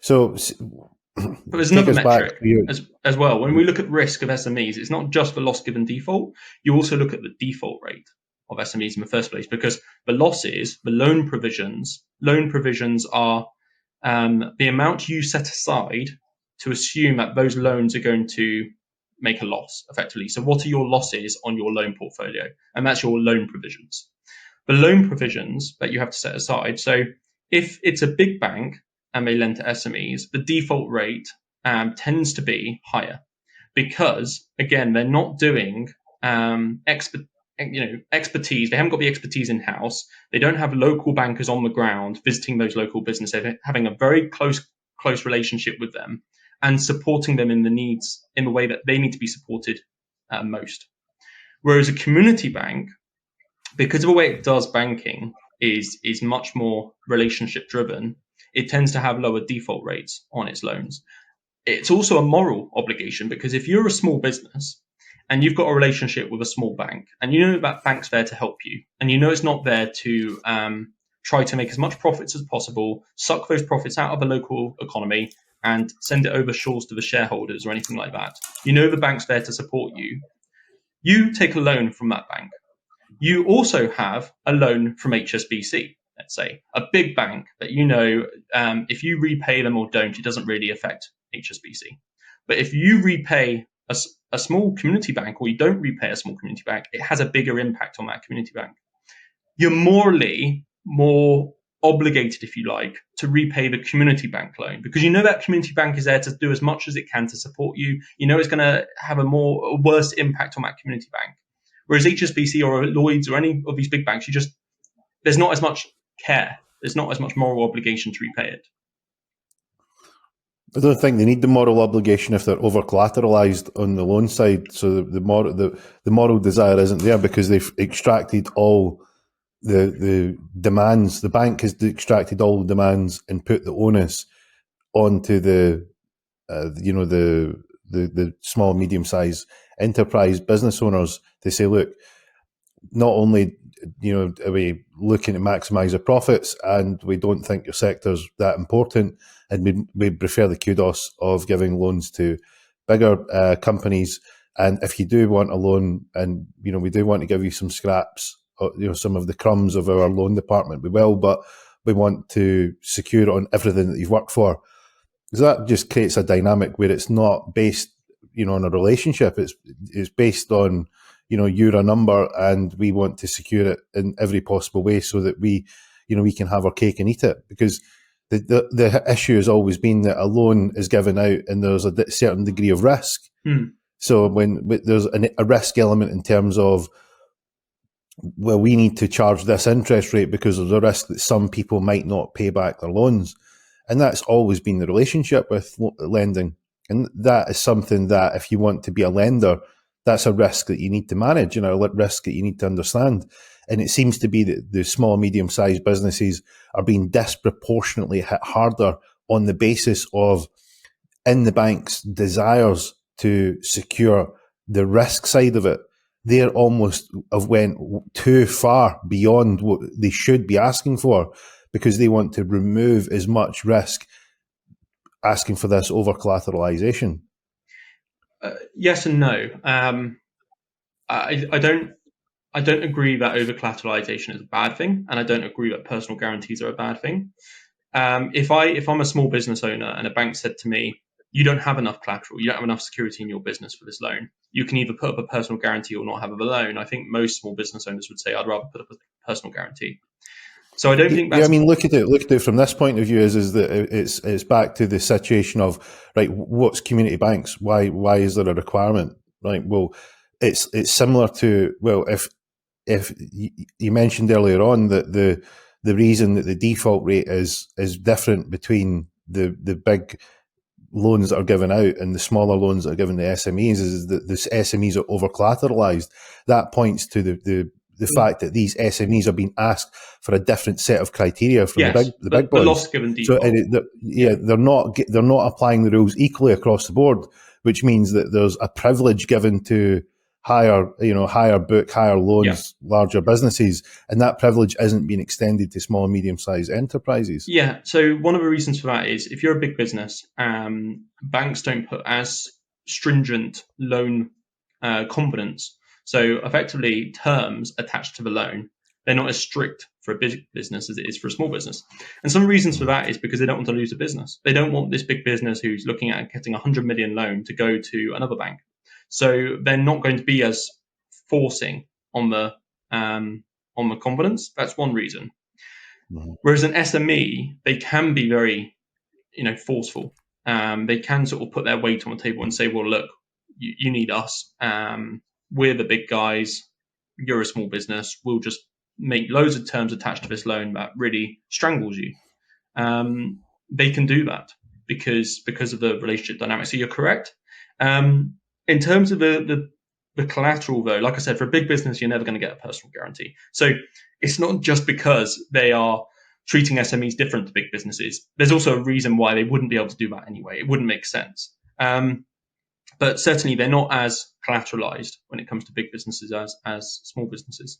So But there's take another us back metric to your, as well. When we look at risk of SMEs, it's not just the loss given default. You also look at the default rate of SMEs in the first place, because the losses, the loan provisions are the amount you set aside to assume that those loans are going to make a loss effectively. So what are your losses on your loan portfolio? And that's your loan provisions. The loan provisions that you have to set aside. So if it's a big bank and they lend to SMEs, the default rate tends to be higher because, again, they're not doing expertise. They haven't got the expertise in house. They don't have local bankers on the ground visiting those local businesses, having a very close relationship with them and supporting them in the needs in the way that they need to be supported most. Whereas a community bank, because of the way it does banking, is much more relationship driven, it tends to have lower default rates on its loans. It's also a moral obligation, because if you're a small business and you've got a relationship with a small bank and you know that bank's there to help you and you know it's not there to try to make as much profits as possible, suck those profits out of the local economy and send it over shores to the shareholders or anything like that, you know the bank's there to support you, you take a loan from that bank. You also have a loan from HSBC, let's say, a big bank that you know, if you repay them or don't, it doesn't really affect HSBC. But if you repay a small community bank or you don't repay a small community bank, it has a bigger impact on that community bank. You're morally more obligated, if you like, to repay the community bank loan because you know that community bank is there to do as much as it can to support you. You know it's going to have a worse impact on that community bank. Whereas HSBC or Lloyds or any of these big banks, there's not as much care. There's not as much moral obligation to repay it. I don't think they need the moral obligation if they're over collateralized on the loan side. So the moral desire isn't there because they've extracted all the demands. The bank has extracted all the demands and put the onus onto the small, medium-sized enterprise business owners to say, look, not only are we looking to maximise our profits and we don't think your sector's that important, and we prefer the kudos of giving loans to bigger companies. And if you do want a loan and, we do want to give you some scraps, some of the crumbs of our loan department, we will, but we want to secure on everything that you've worked for. So that just creates a dynamic where it's not based, on a relationship. It's based on, you're a number and we want to secure it in every possible way so that we can have our cake and eat it. Because the issue has always been that a loan is given out and there's a certain degree of risk. So when there's a risk element in terms of, well, we need to charge this interest rate because of the risk that some people might not pay back their loans. And that's always been the relationship with lending. And that is something that if you want to be a lender, that's a risk that you need to manage, a risk that you need to understand. And it seems to be that the small, medium-sized businesses are being disproportionately hit harder on the basis of in the bank's desires to secure the risk side of it. They're almost have went too far beyond what they should be asking for because they want to remove as much risk, asking for this over-collateralization. Yes and no. I don't agree that over-collateralization is a bad thing, and I don't agree that personal guarantees are a bad thing. If I'm a small business owner and a bank said to me, you don't have enough collateral, you don't have enough security in your business for this loan, you can either put up a personal guarantee or not have a loan. I think most small business owners would say, I'd rather put up a personal guarantee. So I don't think that's... Yeah, I mean, look at it from this point of view is that it's back to the situation of, right, what's community banks? Why is there a requirement? Right. Well, it's similar to, well, if you mentioned earlier on that the reason that the default rate is different between the big loans that are given out and the smaller loans that are given to SMEs is that the SMEs are over collateralized. That points to the fact that these SMEs are being asked for a different set of criteria from the big boys. The loss given default. So they're not applying the rules equally across the board, which means that there's a privilege given to higher book, higher Yeah. loans, larger businesses, and that privilege isn't being extended to small and medium-sized enterprises. Yeah. So one of the reasons for that is if you're a big business, banks don't put as stringent loan confidence. So effectively, terms attached to the loan, they're not as strict for a big business as it is for a small business. And some reasons for that is because they don't want to lose a business. They don't want this big business who's looking at getting a 100 million loan to go to another bank. So they're not going to be as forcing on the confidence. That's one reason. Mhm. Whereas an SME, they can be very, forceful. They can sort of put their weight on the table and say, well, look, you need us. We're the big guys. You're a small business. We'll just make loads of terms attached to this loan that really strangles you. They can do that because of the relationship dynamic. So you're correct. In terms of the collateral, though, like I said, for a big business, you're never going to get a personal guarantee. So it's not just because they are treating SMEs different to big businesses. There's also a reason why they wouldn't be able to do that anyway. It wouldn't make sense. But certainly they're not as collateralized when it comes to big businesses as small businesses.